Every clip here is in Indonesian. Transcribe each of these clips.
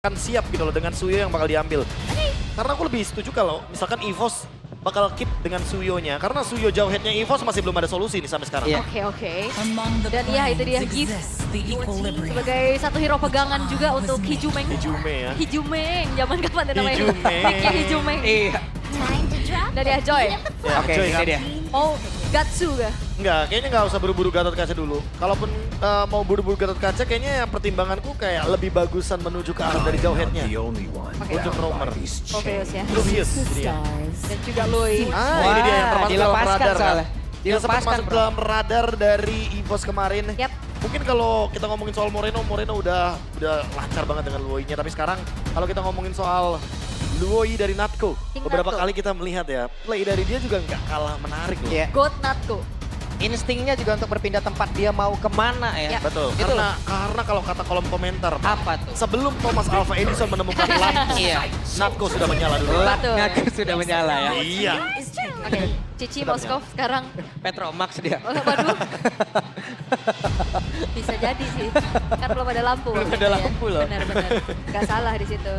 akan siap gitu loh dengan Suyo yang bakal diambil. Karena aku lebih setuju kalau misalkan EVOS bakal keep dengan Suyo-nya. Karena Suyo jauh headnya EVOS masih belum ada solusi nih sampai sekarang. Iya. Oke. Dan ya itu dia Gift sebagai satu hero pegangan juga untuk Hijumeng. Hijume ya. Hijumeng, zaman kapan tuh namanya? Hijumeng. Nicknya Hijumeng. Iya. Dan ya Joy. Ya, Oke, Joy ini kan? dia. Mau Gatsu gak? Enggak, kayaknya nggak usah buru-buru Gatot Kaca dulu. Kalaupun mau buru-buru Gatot Kaca, kayaknya pertimbanganku kayak lebih bagusan menuju ke arah dari jauh headnya. Oke. Untuk roamer. Obvious ya. Lucius jadi ya. Dan juga Lui. Ini dia yang termasuk dalam dilepaskan radar kan. soalnya. Yang sempat Dilepaskan, masuk bro. dalam radar dari EVOS kemarin. Yap. Mungkin kalau kita ngomongin soal Moreno udah lancar banget dengan Luoi-nya. Tapi sekarang kalau kita ngomongin soal Luoi dari Natco, King beberapa Natco. kali kita melihat ya, play dari dia juga nggak kalah menarik loh. Iya. God Natko. Instingnya juga untuk berpindah tempat dia mau kemana ya. Ya. Betul, Gitu karena kalau kata kolom komentar, Apa tuh? sebelum Thomas Alva Edison menemukan lampu, Iya. Natco sudah menyala dulu. Betul. Ngaku sudah menyala ya. Iya. Oke. Cici Sedap Moskov sekarang. Petromax dia. Oh, waduh. Bisa jadi sih. Kan belum ada lampu. Belum waktu ada itu ya. lampu loh. Benar-benar. Gak salah di situ.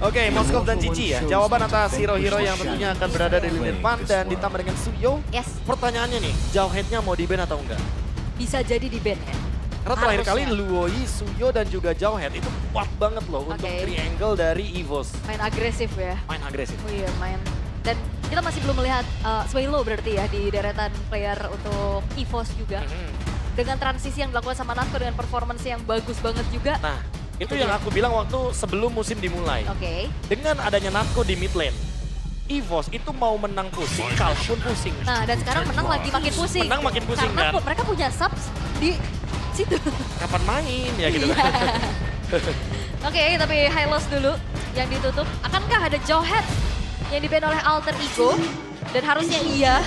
Oke, Moskov dan Cici ya. Jawaban atas hero-hero yang tentunya akan berada di lini depan dan ditambah dengan Suyo. Yes. Pertanyaannya nih, jauh headnya mau di ban atau enggak? Bisa jadi di band ya. Karena terakhir kali Harusnya. Luoi, Suyo dan juga jauh head itu kuat banget loh untuk Oke. triangle dari EVOS. Main agresif ya. Main agresif. Oh iya main. Dan kita masih belum melihat Swaylo berarti ya di deretan player untuk EVOS juga. Dengan transisi yang dilakukan sama Natko dengan performance yang bagus banget juga. Nah, itu yang aku bilang waktu sebelum musim dimulai. Oke. Dengan adanya Natko di mid lane, EVOS itu mau menang pusing, kalah pun pusing. Nah dan sekarang menang lagi makin pusing. Menang makin pusing, Karena kan? mereka punya subs di situ. Kapan main ya gitu Iya. kan. Oke, tapi Hylos dulu yang ditutup. Akankah ada Jawhead yang di-ban oleh Alter Ego? Dan harusnya iya,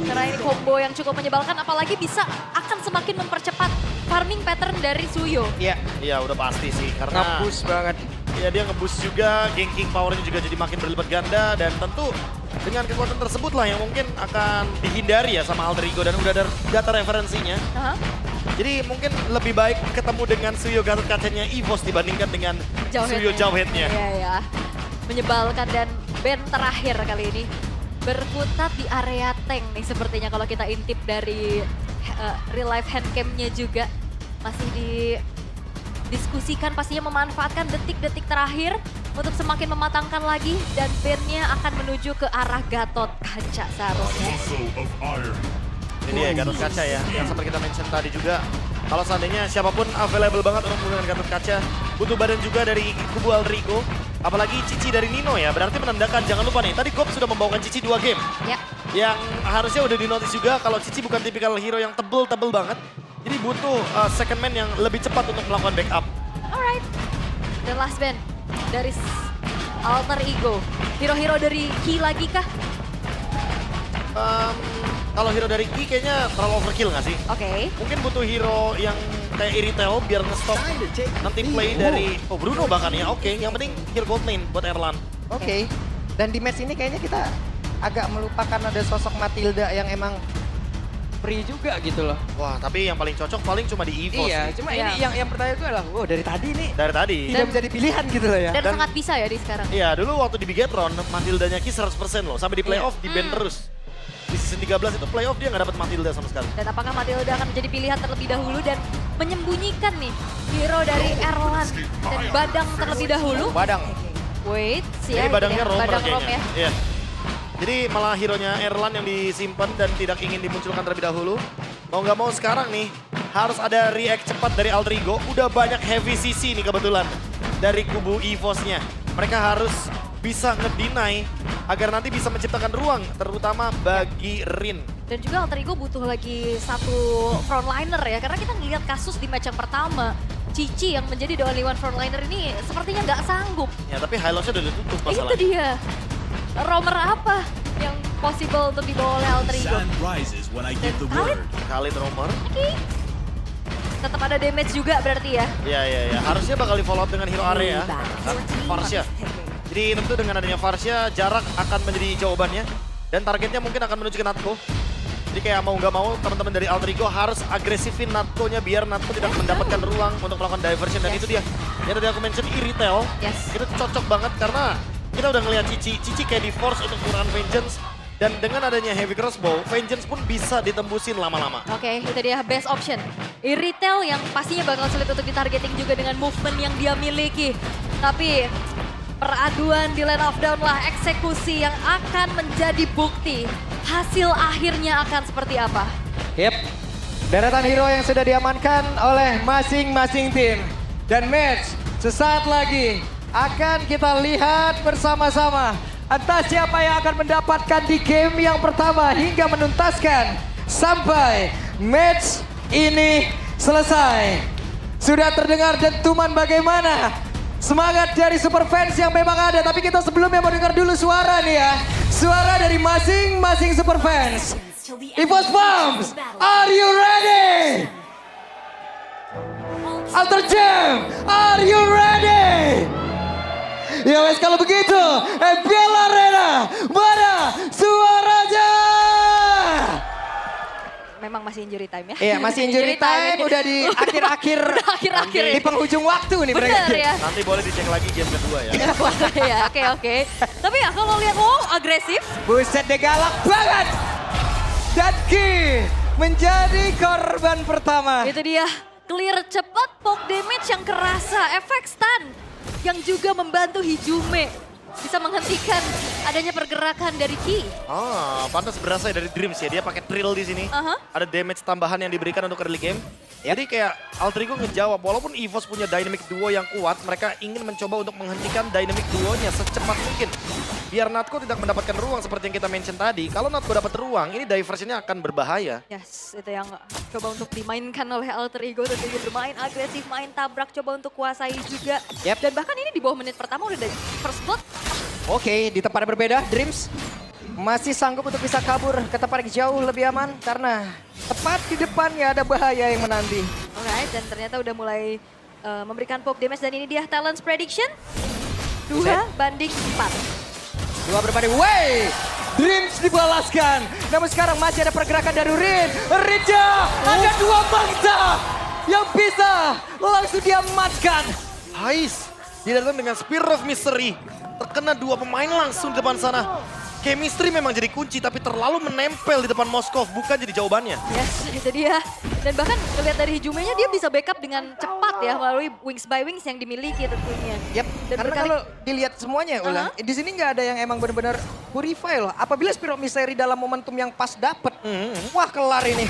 karena ini combo yang cukup menyebalkan, apalagi bisa akan semakin mempercepat farming pattern dari Suyo. Iya. Iya udah pasti sih, karena Ngebus banget. ya dia nge-boost juga, ganking powernya juga jadi makin berlipat ganda. Dan tentu dengan kekuatan tersebut lah yang mungkin akan dihindari ya sama Alter Ego. Dan udah ada data referensinya. Aha. Jadi mungkin lebih baik ketemu dengan Suyo Gatot Kacanya EVOS dibandingkan dengan Suyo Jauheadnya. Iya, ya. Menyebalkan dan ban terakhir kali ini. Berkutat di area tank nih sepertinya kalau kita intip dari real life handcamnya juga. Masih didiskusikan pastinya memanfaatkan detik-detik terakhir untuk semakin mematangkan lagi. Dan ban-nya akan menuju ke arah Gatot Kaca seharusnya. Ini dia Gatot Kaca ya, yang seperti kita mention tadi juga. Kalau seandainya siapapun available banget untuk menggunakan Gatot Kaca, butuh badan juga dari kubu Alter Ego. Apalagi Cici dari Nino ya, berarti menandakan jangan lupa nih, tadi Gop sudah membawakan Cici 2 game. Ya. Yang harusnya udah dinotis juga kalau Cici bukan tipikal hero yang tebel-tebel banget. Jadi butuh second man yang lebih cepat untuk melakukan backup. Alright. Dan last band dari Alter Ego. Hero-hero dari Ki lagi kah? Kalau hero dari Ki kayaknya terlalu overkill nggak sih? Oke. Mungkin butuh hero yang kayak Iritel biar nge-stop nanti play dari Bruno bahkan ya. Oke, yang penting hero gold lane buat Erlan. Oke. Dan di match ini kayaknya kita agak melupakan ada sosok Matilda yang emang free juga gitu loh. Wah, tapi yang paling cocok paling cuma di EVOS Iya, sih. cuma Iya. ini yang pertanyaan gue adalah, wow dari tadi nih Dari tadi. tidak bisa dipilihan gitu loh ya. Dan, Dan- sangat bisa ya di sekarang. Iya, dulu waktu di Bigetron, Matildanya Ki 100% loh. Sampai di playoff di ban terus. Di season 13 itu playoff dia nggak dapat Matilda sama sekali. Dan apakah Matilda akan menjadi pilihan terlebih dahulu dan menyembunyikan nih hero dari Erlan dan Badang terlebih dahulu. Badang. Wait, Jadi badangnya roamer Badang Rom kayaknya. ya. Iya. Jadi malah hero-nya Erlan yang disimpan dan tidak ingin dimunculkan terlebih dahulu. Mau nggak mau sekarang nih harus ada react cepat dari Alter Ego. Udah banyak heavy CC nih kebetulan dari kubu EVOS-nya. Mereka harus bisa ngedeny agar nanti bisa menciptakan ruang terutama bagi Rin. Dan juga Alter Ego butuh lagi satu frontliner ya. Karena kita ngeliat kasus di match yang pertama. Cici yang menjadi the only one frontliner ini sepertinya nggak sanggup. Ya tapi highlight-nya udah ditutup Itu masalahnya. dia. Roamer apa yang possible untuk dibawa oleh Alter Ego? Sun rises when I Dan give the Khalid, word. Khalid Romer. oke. Tetap ada damage juga berarti ya. Ya. Harusnya bakal di follow up dengan hero area. Farsha. Jadi tentu dengan adanya Farsha, jarak akan menjadi jawabannya. Dan targetnya mungkin akan menuju ke Natko. Jadi kayak mau nggak mau teman-teman dari Alter Ego harus agresifin Natko-nya biar Natko tidak mendapatkan ruang untuk melakukan diversion. Dan itu dia Ya tadi aku mention Iritel, Yes. itu cocok banget karena kita udah ngeliat Cici kayak di force untuk menggunakan Vengeance. Dan dengan adanya Heavy Crossbow, Vengeance pun bisa ditembusin lama-lama. Oke, itu dia best option. Iritel yang pastinya bakal sulit untuk ditargeting juga dengan movement yang dia miliki. Tapi peraduan di Land of Dawn lah eksekusi yang akan menjadi bukti. Hasil akhirnya akan seperti apa? Yep. Deretan hero yang sudah diamankan oleh masing-masing tim. Dan match sesaat lagi akan kita lihat bersama-sama. Entah siapa yang akan mendapatkan di game yang pertama hingga menuntaskan sampai match ini selesai. Sudah terdengar dentuman bagaimana semangat dari super fans yang memang ada. Tapi kita sebelumnya mau dengar dulu suara nih ya. Suara dari masing-masing super fans. EVOS Bombs, are you ready? Alter Jam, are you ready? Ya wes kalau begitu, MPL Arena, mana suaranya? Memang masih injury time ya? Iya masih injury time, ini. udah di akhir-akhir. Udah akhir-akhir Di ini. penghujung waktu nih mereka. Bener ya? Nanti boleh dicek lagi game kedua ya. Ya, oke. Tapi ya kalau lihat, agresif. Buset deh galak banget. Dan Ki menjadi korban pertama. Itu dia, clear cepat, poke damage yang kerasa, efek stun. Yang juga membantu Hijume bisa menghentikan adanya pergerakan dari Ki. Pantas berasa ya dari Dreams ya, dia pakai trill di sini. Ada damage tambahan yang diberikan untuk early game. Jadi kayak Alter Ego ngejawab, walaupun EVOS punya dynamic duo yang kuat, mereka ingin mencoba untuk menghentikan dynamic duonya secepat mungkin. Biar Natko tidak mendapatkan ruang seperti yang kita mention tadi. Kalau Natko dapat ruang, ini diversionnya akan berbahaya. Yes, itu yang coba untuk dimainkan oleh Alter Ego. Tentunya bermain agresif, main tabrak, coba untuk kuasai juga. Yep. Dan bahkan ini di bawah menit pertama udah dari first blood. Oke, di tempat yang berbeda, Dreams masih sanggup untuk bisa kabur ke tempat yang jauh lebih aman karena tepat di depannya ada bahaya yang menanti. Alright, dan ternyata udah mulai memberikan poke damage dan ini dia Talents Prediction. 2 banding 4. 2 berbanding, wey! Dreams dibalaskan. Namun sekarang masih ada pergerakan dari Rin. Rinja, ada 2 bangsa yang bisa langsung diamankan. Hais, dia datang dengan Spear of Mystery. Terkena 2 pemain langsung di depan sana. Chemistry memang jadi kunci, tapi terlalu menempel di depan Moskov, bukan jadi jawabannya. Yes, itu dia. Dan bahkan ngeliat dari Hijumenya dia bisa backup dengan cepat ya melalui Wings by Wings yang dimiliki tentunya. Yap, Dan karena berkali- kalau dilihat semuanya ulang, di sini nggak ada yang emang benar-benar purify loh. Apabila Spirit Mystery dalam momentum yang pas dapet, wah kelar ini.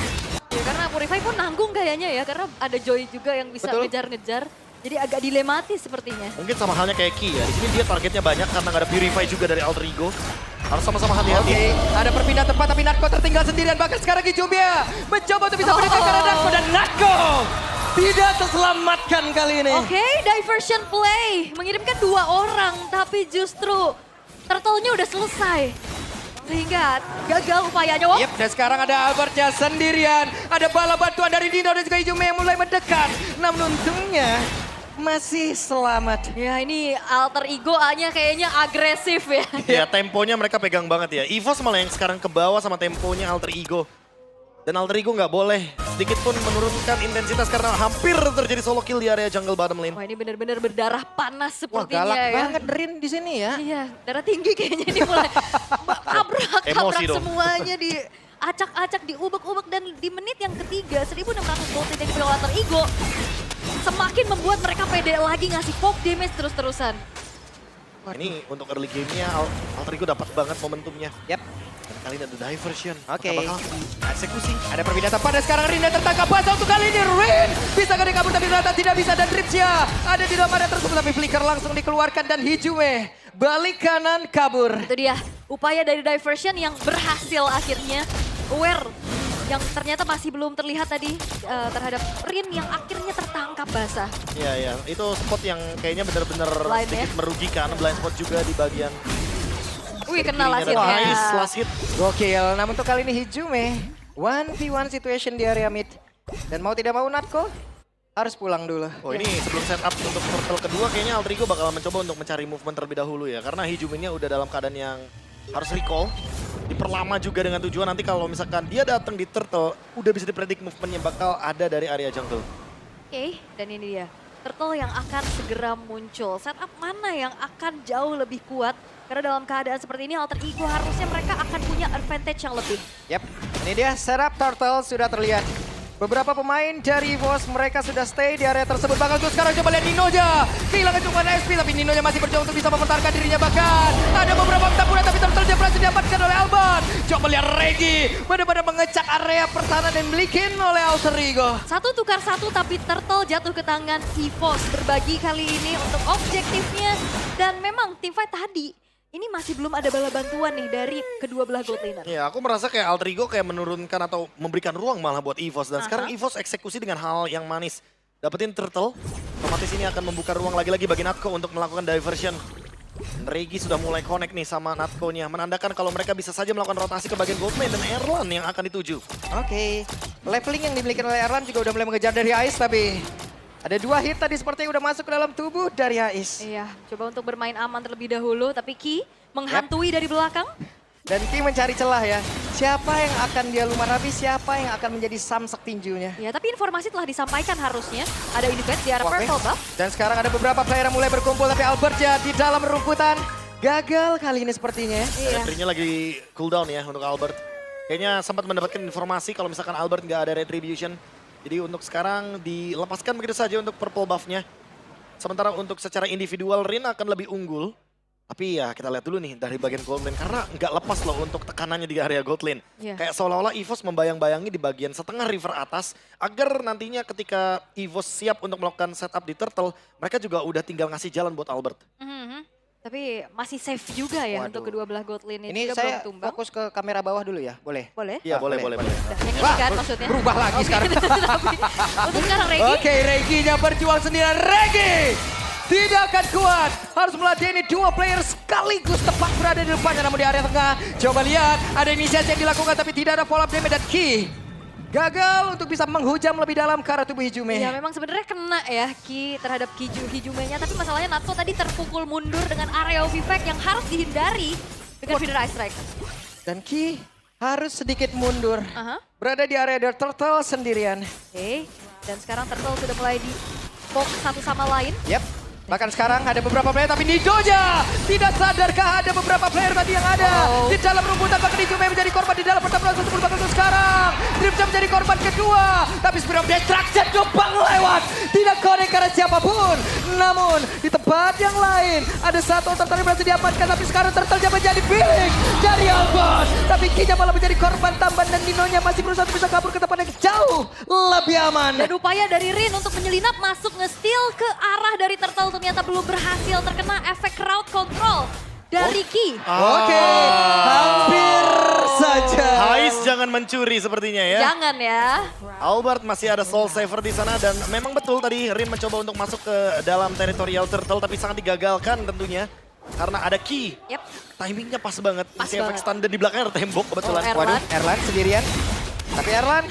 Ya, karena Purify pun nanggung kayaknya ya, karena ada Joy juga yang bisa Betul. ngejar-ngejar. Jadi agak dilematis sepertinya. Mungkin sama halnya kayak Ki ya. Di sini dia targetnya banyak karena nggak ada Purify juga dari Alter Ego. Harus sama-sama hati-hati. Oke, ada perpindahan tempat tapi Natko tertinggal sendirian. Bahkan sekarang Kijumia mencoba untuk bisa mendekatkan Natko dan Natko tidak terselamatkan kali ini. Oke, diversion play. Mengirimkan 2 orang, tapi justru turtle-nya udah selesai. Sehingga gagal upayanya. Wah, Yep, dan sekarang ada Albertnya sendirian. Ada bala bantuan dari Dino dan juga Kijumia yang mulai mendekat. Namun untungnya masih selamat. ya ini Alter Ego-nya kayaknya agresif ya. Ya temponya mereka pegang banget ya. EVOS malah yang sekarang ke bawah sama temponya Alter Ego. Dan Alter Ego nggak boleh sedikit pun menurunkan intensitas karena hampir terjadi solo kill di area jungle bottom lane. Wah ini benar-benar berdarah panas Wah sepertinya galak ya. banget Rin di sini ya. Iya, darah tinggi kayaknya ini mulai tabrak Emosi dong. semuanya di acak-acak, diubek-ubek dan di menit yang ketiga 1600 gold dari pihak Alter Ego semakin membuat mereka pede lagi ngasih poke damage terus-terusan. Ini untuk early game-nya Alter Ego dapat banget momentumnya. Yep. Dan kali ini ada diversion. Oke. Bakal eksekusi. Ada perpindahan pada sekarang Rin dan tertangkap basah untuk kali ini. Rin bisa gak kabur tapi ternyata tidak bisa dan Dripsya ada di dalam area tersebut tapi Flicker langsung dikeluarkan dan Hijume balik kanan kabur. Itu dia upaya dari diversion yang berhasil akhirnya. Aware yang ternyata masih belum terlihat tadi terhadap Rin yang akhirnya tertangkap basah. Iya, iya. Itu spot yang kayaknya benar-benar Blind sedikit ya. merugikan. Blind spot juga di bagian Wih kenal kirinya dan hasilnya. Hais, last hit. Gokil, namun untuk kali ini Hijume 1v1 situation di area mid. Dan mau tidak mau Natko harus pulang dulu. Oh ini sebelum setup untuk turtle kedua kayaknya Alter Ego bakal mencoba untuk mencari movement terlebih dahulu ya. Karena Hijume-nya udah dalam keadaan yang harus recall. Diperlama juga dengan tujuan nanti kalau misalkan dia datang di turtle, udah bisa dipredik movementnya bakal ada dari area jungle. Oke, dan ini dia. Turtle yang akan segera muncul. Setup mana yang akan jauh lebih kuat? Karena dalam keadaan seperti ini Alter Ego harusnya mereka akan punya advantage yang lebih. Yap, ini dia setup Turtle sudah terlihat. Beberapa pemain dari EVOS mereka sudah stay di area tersebut. Bakal tuh sekarang coba lihat Ninonya. Kehilangan cukup SP tapi Ninonya masih berjuang untuk bisa mempertahankan dirinya. Bahkan ada beberapa pertempuran tapi Turtle dia berhasil diamankan oleh Albert. Coba lihat Regi benar-benar mengecek area pertahanan dan milikin oleh Alter Ego. Satu tukar satu tapi Turtle jatuh ke tangan EVOS. Berbagi kali ini untuk objektifnya. Dan memang teamfight tadi ini masih belum ada bala bantuan nih dari kedua belah gold laner. Ya, aku merasa kayak Alter Ego kayak menurunkan atau memberikan ruang malah buat EVOS. Dan sekarang EVOS eksekusi dengan hal yang manis. Dapetin Turtle, otomatis ini akan membuka ruang lagi-lagi bagi Natco untuk melakukan diversion. Regi sudah mulai connect nih sama Natco-nya. Menandakan kalau mereka bisa saja melakukan rotasi ke bagian gold lane dan Erlan yang akan dituju. Oke, leveling yang dimiliki oleh Erlan juga udah mulai mengejar dari Ice tapi ada 2 hit tadi sepertinya udah masuk ke dalam tubuh dari Ice. Iya, coba untuk bermain aman terlebih dahulu tapi Ki menghantui dari belakang. Dan Ki mencari celah ya. Siapa yang akan dia lumar habis, siapa yang akan menjadi samsak tinjunya. Ya, tapi informasi telah disampaikan harusnya. Ada invade di arah Oke. purple buff. Dan sekarang ada beberapa player yang mulai berkumpul tapi Albert ya di dalam rumputan. Gagal kali ini sepertinya. Iya. Retrinya lagi cooldown ya untuk Albert. Kayaknya sempat mendapatkan informasi kalau misalkan Albert nggak ada retribution. Jadi untuk sekarang dilepaskan begitu saja untuk purple buff-nya. Sementara untuk secara individual Rin akan lebih unggul. Tapi ya kita lihat dulu nih dari bagian gold lane. Karena nggak lepas loh untuk tekanannya di area gold lane. Iya. Kayak seolah-olah EVOS membayang-bayangi di bagian setengah river atas. Agar nantinya ketika EVOS siap untuk melakukan setup di turtle. Mereka juga udah tinggal ngasih jalan buat Albert. Tapi masih safe juga ya Waduh. untuk kedua belah gold lane Ini juga saya belum tumbang. fokus ke kamera bawah dulu ya, boleh? Boleh? Iya boleh. Nah, yang ini Wah, kan maksudnya. berubah lagi sekarang. Tapi untuk sekarang Regi. Oke, Reginya berjuang sendirian. Regi tidak akan kuat. Harus meladeni 2 player sekaligus tepat berada di depannya. Namun di area tengah, coba lihat. Ada inisiasi yang dilakukan tapi tidak ada follow up damage dan Ki gagal untuk bisa menghujam lebih dalam ke arah tubuh Hijume. Ya memang sebenarnya kena ya Ki terhadap Hijumenya. Tapi masalahnya Natco tadi terpukul mundur dengan area of effect yang harus dihindari dengan feeder ice strike. Dan Ki harus sedikit mundur. Aha. Berada di area The Turtle sendirian. Oke, dan sekarang Turtle sudah mulai di poke satu sama lain. Yep. Bahkan sekarang ada beberapa player tapi Nidoja tidak sadarkah ada beberapa player tadi yang ada di dalam rumputan. Bahkan Hijume menjadi korban di dalam pertempuran tersebut. Bahkan untuk sekarang Dripsa menjadi korban kedua. Tapi Spirit of Destruction gebang lewat. Tidak connect karena siapapun. Namun di tempat yang lain ada satu Turtle yang berhasil diamankan. Tapi sekarang Turtle menjadi pilih dari Albert. Tapi Kinya malah menjadi korban tambahan dan Ninonya masih berusaha untuk bisa kabur ke tempat yang jauh lebih aman. Dan upaya dari Rin untuk menyelinap masuk nge-steal ke arah dari Turtle ternyata belum berhasil terkena efek crowd control dari Ki. Oke, hampir saja. Hais jangan mencuri sepertinya ya. Jangan ya. Albert masih ada soul saver di sana dan memang betul tadi Rin mencoba untuk masuk ke dalam teritorial turtle tapi sangat digagalkan tentunya. Karena ada Ki. Yep. Timingnya pas banget. Pas Masih efek banget. stun dan di belakangnya ada tembok kebetulan. Erlan. Waduh, Erlan sendirian. Tapi Erlan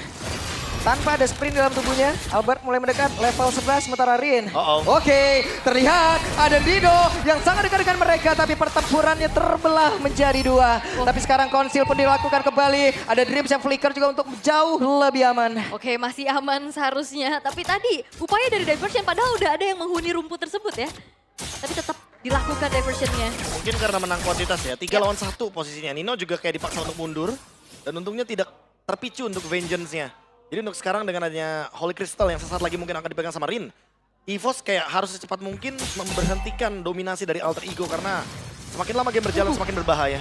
tanpa ada sprint dalam tubuhnya, Albert mulai mendekat level 11 sementara Rin. Oke, terlihat ada Dido yang sangat dekat dengan mereka tapi pertempurannya terbelah menjadi 2. Tapi sekarang konsil pun dilakukan kembali. Ada Dreams yang flicker juga untuk jauh lebih aman. Oke, masih aman seharusnya. Tapi tadi upaya dari diversion padahal udah ada yang menghuni rumput tersebut ya. Tapi tetap dilakukan diversionnya. Mungkin karena menang kuantitas ya. 3 lawan 1 posisinya. Nino juga kayak dipaksa untuk mundur. Dan untungnya tidak terpicu untuk vengeance-nya. Jadi untuk sekarang dengan adanya Holy Crystal yang sesaat lagi mungkin akan dipegang sama Rin. EVOS kayak harus secepat mungkin memberhentikan dominasi dari Alter Ego karena semakin lama game berjalan semakin berbahaya.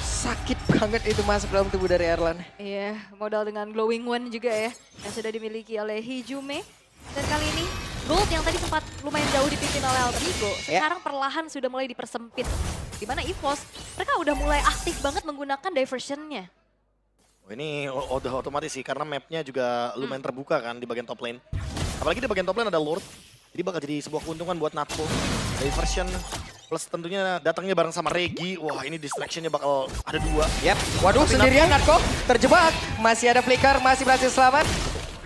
Sakit banget itu masuk dalam tubuh dari Erlan. Iya, modal dengan Glowing One juga ya. Yang sudah dimiliki oleh Hijume. Dan kali ini gold yang tadi sempat lumayan jauh dipimpin oleh Alter Ego. Sekarang perlahan sudah mulai dipersempit. Dimana EVOS mereka udah mulai aktif banget menggunakan diversionnya. Ini udah otomatis sih karena mapnya juga lumayan terbuka kan di bagian top lane. Apalagi di bagian top lane ada Lord. Jadi bakal jadi sebuah keuntungan buat Natco. Diversion plus tentunya datangnya bareng sama Regi. Wah ini distractionnya bakal ada 2. Yap, waduh Tapi sendirian Natco terjebak. Masih ada flicker, masih berhasil selamat.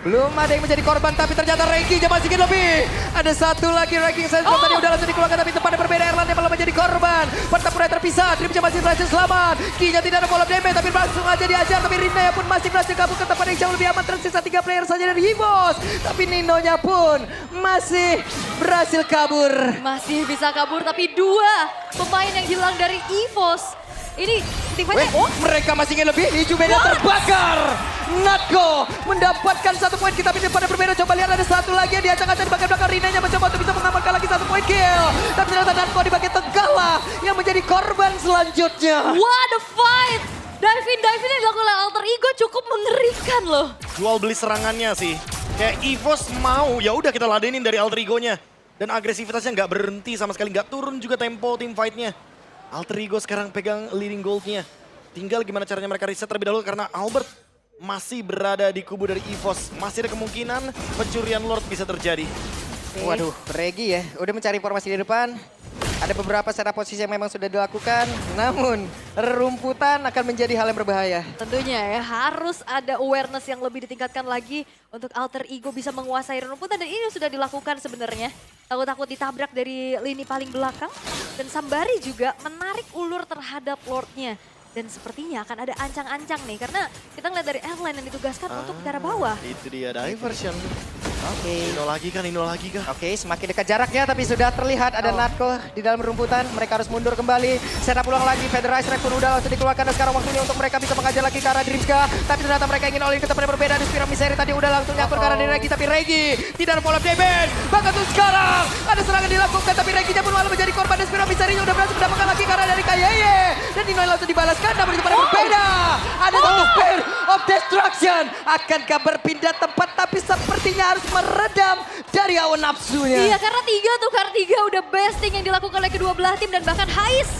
Belum ada yang menjadi korban tapi ternyata Regi masih sedikit lebih. Ada satu lagi Regi yang tadi udah langsung dikeluarkan tapi tempatnya berbeda. Erlan yang malah menjadi menjadi korban. Pertempuran terpisah, Dreamsnya masih berhasil selamat. Kinya tidak ada follow damage tapi langsung aja diajar. Tapi Rinaya pun masih berhasil kabur ke tempat yang jauh lebih aman. Tersisa 3 player saja dari EVOS. Tapi Ninonya pun masih berhasil kabur. Masih bisa kabur tapi 2 pemain yang hilang dari EVOS. Ini teamfightnya, Mereka masih ingin lebih. Hijau beda terbakar. Natko mendapatkan 1 poin. Kita pindah pada berbeda. Coba lihat ada satu lagi yang diacak-acak di bagian belakang. Rinanya mencoba untuk bisa mengamankan lagi 1 poin kill. Tapi ternyata Natko di bagian tengah lah yang menjadi korban selanjutnya. what a fight! Dive-in yang dilakukan oleh Alter Ego cukup mengerikan loh. Jual beli serangannya sih. Kayak EVOS mau, ya udah kita ladenin dari Alter Ego-nya. Dan agresivitasnya nggak berhenti sama sekali, nggak turun juga tempo tim fight-nya. Alter Ego sekarang pegang leading gold-nya. Tinggal gimana caranya mereka reset terlebih dahulu karena Albert masih berada di kubu dari EVOS. Masih ada kemungkinan pencurian Lord bisa terjadi. Waduh, Regi ya udah mencari formasi di depan. Ada beberapa setup posisi yang memang sudah dilakukan. Namun rumputan akan menjadi hal yang berbahaya. Tentunya ya harus ada awareness yang lebih ditingkatkan lagi untuk Alter Ego bisa menguasai rumputan dan ini sudah dilakukan sebenarnya. Takut-takut ditabrak dari lini paling belakang dan Sambari juga menarik ulur terhadap Lordnya. Dan sepertinya akan ada ancang-ancang nih karena kita ngeliat dari airline yang ditugaskan untuk ke arah bawah. Itu dia diversion. Oke. Nino lagi kah? Oke, semakin dekat jaraknya tapi sudah terlihat ada Natko di dalam rumputan. Mereka harus mundur kembali. Setup ulang lagi. Federation Rex pun udah langsung dikeluarkan dan sekarang waktunya untuk mereka bisa mengajar lagi ke arah Dreamska. Tapi ternyata mereka ingin all in ke tempat yang berbeda. Di Spiral Misery tadi udah langsung nyangkut ke arah Regi. Tapi Regi tidak ada follow damage. Bahkan tuh sekarang ada serangan dilakukan tapi Reginya pun malah menjadi korban dan Spiral Misery udah berhasil mendapatkan lagi ke arah dari Kayeye. Dan Nino langsung dibalaskan namun itu pada berbeda. Ada satu Spear of Destruction. Akankah berpindah tempat tapi sepertinya harus meredam dari hawa nafsunya. Iya karena 3 tukar 3 udah besting yang dilakukan oleh kedua belah tim dan bahkan Hais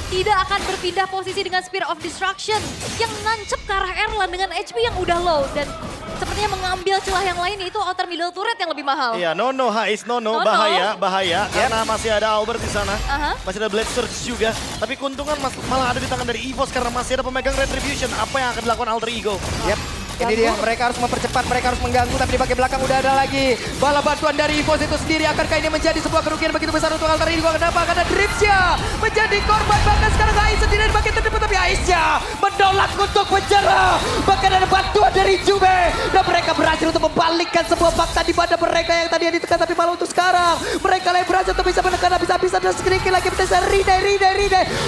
tidak akan berpindah posisi dengan Spear of Destruction yang nancep ke arah Erlan dengan HP yang udah low dan sepertinya mengambil celah yang lain yaitu outer middle turret yang lebih mahal. Iya, Hais, Nono. bahaya. Karena masih ada Albert di sana. Masih ada Blade Surge juga. Tapi keuntungan malah ada di tangan dari EVOS karena masih ada pemegang Retribution. Apa yang akan dilakukan Alter Ego? Yap. Ini dia, mereka harus mempercepat, mereka harus mengganggu, tapi di bagian belakang udah ada lagi. Bala bantuan dari EVOS itu sendiri, akankah ini menjadi sebuah kerugian begitu besar untuk Alter Ego? Kenapa? Karena Dreamsnya menjadi korban, bahkan sekarang Ais sendiri di bagian terdepan, tapi Aisnya menolak untuk menyerah. Bahkan ada bantuan dari Jume, dan mereka berhasil untuk membalikkan sebuah fakta di mana mereka yang tadi ditekan, tapi malah untuk sekarang. Mereka yang berhasil untuk bisa menekan habis-habisan dan sedikit lagi berhasil Ride.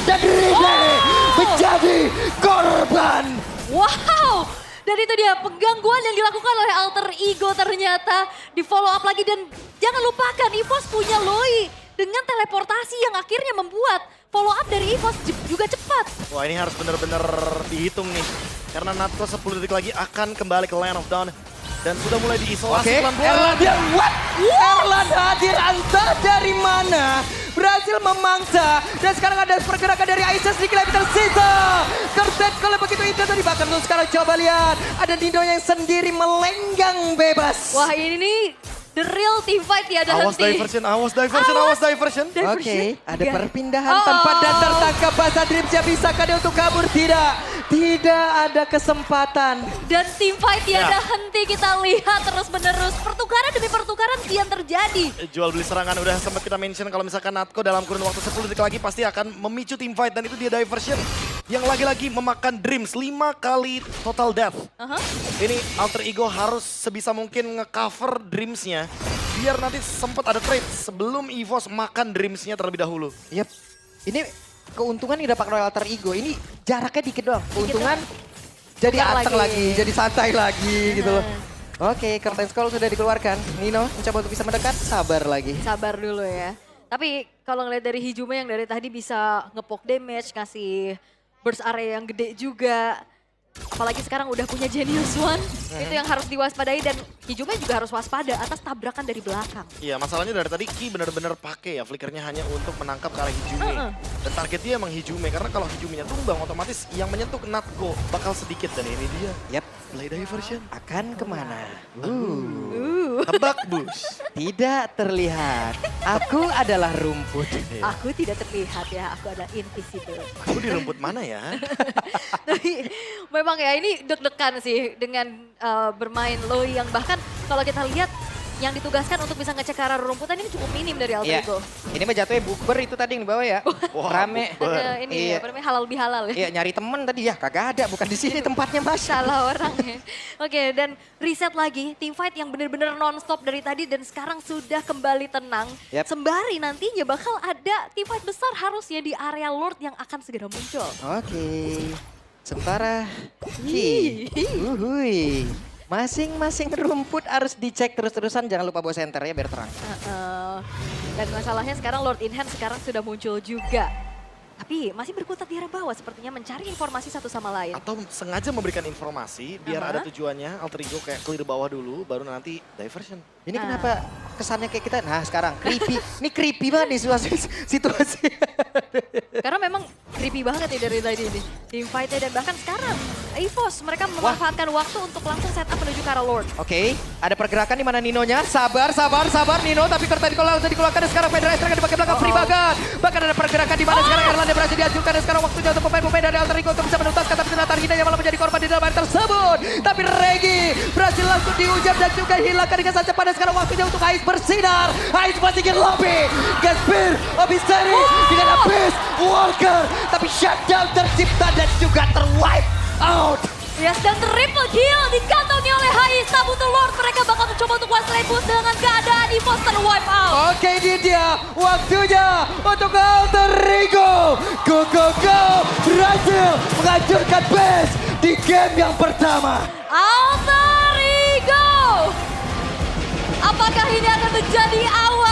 Dan Ride menjadi korban. Wow! Dan itu dia penggangguan yang dilakukan oleh Alter Ego ternyata di follow up lagi dan jangan lupakan EVOS punya Loi dengan teleportasi yang akhirnya membuat follow up dari EVOS juga cepat. Wah ini harus benar-benar dihitung nih. Karena Natko 10 detik lagi akan kembali ke Land of Dawn. Dan sudah mulai diisolasi pelan-pelan. Erlan dia what? Erlan hadir entah dari mana. Berhasil memangsa. Dan sekarang ada pergerakan dari Aisyah sedikit lagi tersisa. Kertet kalau begitu indah tadi bakar tuh sekarang coba lihat. Ada Nino yang sendiri melenggang bebas. Wah ini nih the real team fight ya ada Awas diversion. Oke, ada perpindahan tempat dan tertangkap Basa Dreamsnya. Bisakah dia untuk kabur? Tidak ada kesempatan. Dan team fight tiada henti kita lihat terus-menerus. Pertukaran demi pertukaran kian terjadi. Jual beli serangan udah sempat kita mention kalau misalkan Natko dalam kurun waktu 10 detik lagi pasti akan memicu team fight. Dan itu dia diversion yang lagi-lagi memakan Dreams 5 kali total death. Ini Alter Ego harus sebisa mungkin nge-cover Dreamsnya. Biar nanti sempat ada trade sebelum EVOS makan Dreamsnya terlebih dahulu. Yep. Ini keuntungan yang didapat oleh Alter Ego. Ini jaraknya dikit doang. Keuntungan jadi anteng lagi, jadi santai lagi gitu loh. Oke, Curtain Scroll sudah dikeluarkan. Nino mencoba untuk bisa mendekat, sabar lagi. Sabar dulu ya. Tapi kalau ngeliat dari Hijume yang dari tadi bisa ngepoke damage, ngasih burst area yang gede juga. Apalagi sekarang udah punya Genius One, itu yang harus diwaspadai dan Hijume juga harus waspada atas tabrakan dari belakang. Iya, masalahnya dari tadi Ki benar-benar pakai ya flickernya hanya untuk menangkap ke arah Hijume. Dan targetnya emang Hijume, karena kalau Hijumenya tumbang otomatis yang menyentuh Natko bakal sedikit. Dan ini dia, play diversion. Akan kemana? Tebak bus. Tidak terlihat. Aku adalah rumput. Aku tidak terlihat ya, aku adalah invisible. Aku di rumput mana ya? Tapi memang ya ini deg-degan sih dengan bermain Loi yang bahkan kalau kita lihat yang ditugaskan untuk bisa ngecek ke arah rumputan ini cukup minim dari Alter Iya. Ego. Ini mah jatuhnya bukber itu tadi yang di bawah ya. Wah, Rame. bukber. Ini Iya. apa namanya halal bihalal ya. Iya nyari temen tadi ya kagak ada, bukan di sini tempatnya Mas. Salah orang ya. Oke, dan reset lagi team fight yang benar-benar non-stop dari tadi dan sekarang sudah kembali tenang. Yap. Sembari nantinya bakal ada team fight besar harusnya di area Lord yang akan segera muncul. Oke. Sementara uhui. Masing-masing rumput harus dicek terus-terusan, jangan lupa bawa center ya biar terang. Dan masalahnya sekarang Lord in Hand sekarang sudah muncul juga. Tapi masih berkutat di area bawah sepertinya mencari informasi satu sama lain. Atau sengaja memberikan informasi biar Aha. ada tujuannya. Alter Ego kayak clear bawah dulu, baru nanti diversion. Ini kenapa kesannya kayak kita, nah sekarang creepy. Ini creepy banget nih situasi. Karena memang creepy banget ya dari tadi ini. Team fight-nya dan bahkan sekarang EVOS mereka memanfaatkan waktu untuk langsung setup menuju ke arah Lord. Oke, ada pergerakan di mana Ninonya. Sabar Nino. Tapi kertas langsung dikeluarkan dan sekarang Fedra Estrella di bagian belakang free banget. Bahkan ada pergerakan di mana sekarang Erlanda berhasil dihancurkan dan sekarang waktunya untuk pemain-pemain dari Alter Ego untuk bisa menuntaskan. Tapi ternyata Hinanya malah menjadi korban di dalam air tersebut. Tapi Regi berhasil langsung dihujam dan juga hilangkan dengan saja pada sekarang waktunya untuk Ais bersinar. Ais masih ingin lobby. Gaspir, Obiseri dengan Abyss, Walker. Tapi shutdown tercipta dan juga terwipe out. Yes, dan triple kill dikantongi oleh Hais. Butuh Lord, mereka bakal mencoba untuk one slide boost dengan keadaan EVOS terwipe out. Oke, ini dia waktunya untuk Alter Ego. Go. Berhasil menghancurkan base di game yang pertama. Alter Ego! Apakah ini akan menjadi awal